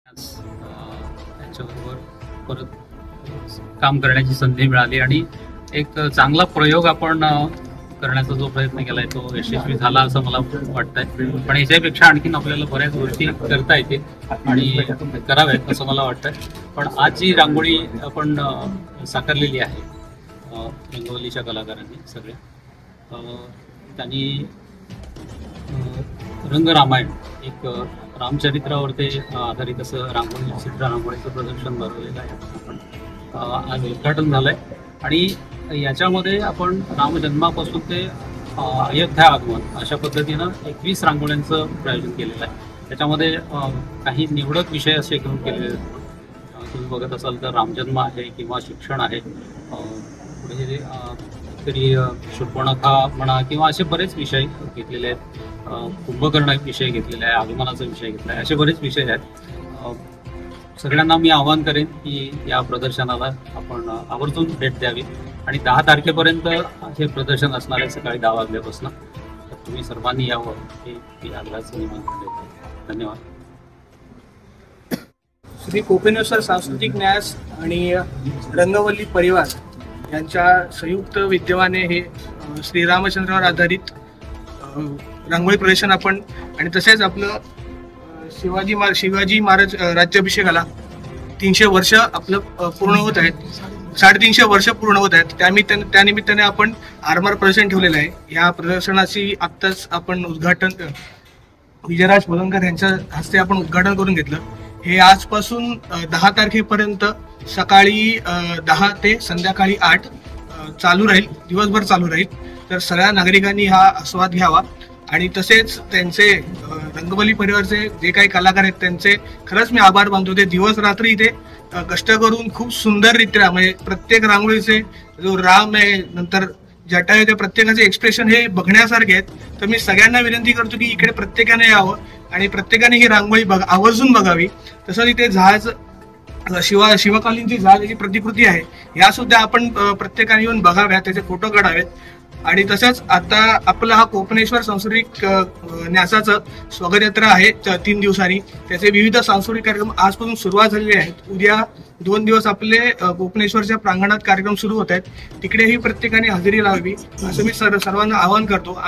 त्याच्याबरोबर परत काम करण्याची संधी मिळाली आणि एक चांगला प्रयोग आपण करण्याचा जो प्रयत्न केलाय तो यशस्वी झाला असं मला वाटतंय. पण याच्यापेक्षा आणखीन आपल्याला बऱ्याच गोष्टी करता येतील आणि कराव्यात असं मला वाटतंय. पण आज जी रांगोळी आपण साकारलेली आहे रंगवलीच्या कलाकारांनी सगळ्या, त्यांनी रंगरामायण एक रामचरित्रावरती आधारित असं रांगोळी चित्र रांगोळीचं प्रदर्शन भरवलेलं आहे. आपण आज उद्घाटन झालंय आणि याच्यामध्ये आपण रामजन्मापासून ते अयोध्या आगमन अशा पद्धतीनं 21 रांगोळ्यांचं प्रयोजन केलेलं आहे. त्याच्यामध्ये काही निवडक विषय असे घेऊन केलेले आहेत. तुम्ही बघत असाल तर रामजन्म आहे किंवा शिक्षण आहे, पुढे तरी शूर्पणखा म्हणा किंवा असे बरेच विषय घेतलेले आहेत. कुंभकर्ण विषय घेतलेला आहे, आगमनाचा विषय घेतला आहे, असे बरेच विषय आहेत. सगळ्यांना मी आवाहन करेन की या प्रदर्शनाला आपण आवर्जून भेट द्यावी आणि 10 तारखेपर्यंत हे प्रदर्शन असणार आहे सकाळी 10 वाजल्यापासून. तर तुम्ही सर्वांनी यावं हे आग्रहाचं निमंत्रण देतो. धन्यवाद. श्री कोपेश्वर सांस्कृतिक न्यास आणि रंगवल्ली परिवार यांच्या संयुक्त विद्यमाने हे श्रीरामचंद्रावर आधारित रांगोळी प्रदर्शन आपण आणि तसेच आपलं शिवाजी महाराज राज्याभिषेकाला 300 वर्ष आपलं पूर्ण होत आहेत, 350 वर्ष पूर्ण होत आहेत. त्यानिमित्ताने आपण आरमार प्रदर्शन ठेवलेलं आहे. या प्रदर्शनाची आत्ताच आपण उद्घाटन विजयराज बोलनकर यांच्या हस्ते आपण उद्घाटन करून घेतलं. हे आजपासून 10 तारखेपर्यंत सकाळी 10 ते संध्याकाळी 8 चालू राहील, दिवसभर चालू राहील. तर सगळ्या नागरिकांनी हा आस्वाद घ्यावा आणि तसेच त्यांचे रंगवली परिवारचे जे काही कलाकार आहेत त्यांचे खरंच मी आभार मानतो. ते दिवस रात्री इथे कष्ट करून खूप सुंदररित्या म्हणजे प्रत्येक रांगोळीचे जो राम आहे नंतर जटा आहे त्या प्रत्येकाचे एक्सप्रेशन हे बघण्यासारखे आहेत. तर मी सगळ्यांना विनंती करतो की इकडे प्रत्येकाने यावं आणि प्रत्येकाने ही रांगोळी आवर्जून बघावी. तसंच इथे जहाज शिवकालीनची जहाजाची प्रतिकृती आहे, या सुद्धा आपण प्रत्येकाने येऊन बघाव्या, त्याचे फोटो काढावेत. आणि तसंच आता आपला हा कोपेश्वर सांस्कृतिक न्यासाचं स्वागत यात्रा आहे 3 दिवसांनी. त्याचे विविध सांस्कृतिक कार्यक्रम आजपासून सुरुवात झालेले आहेत. उद्या 2 दिवस आपले कोपेश्वरच्या प्रांगणात कार्यक्रम सुरू होत आहेत. तिकडेही प्रत्येकाने हजेरी लावावी असं मी सर्वांना आवाहन करतो.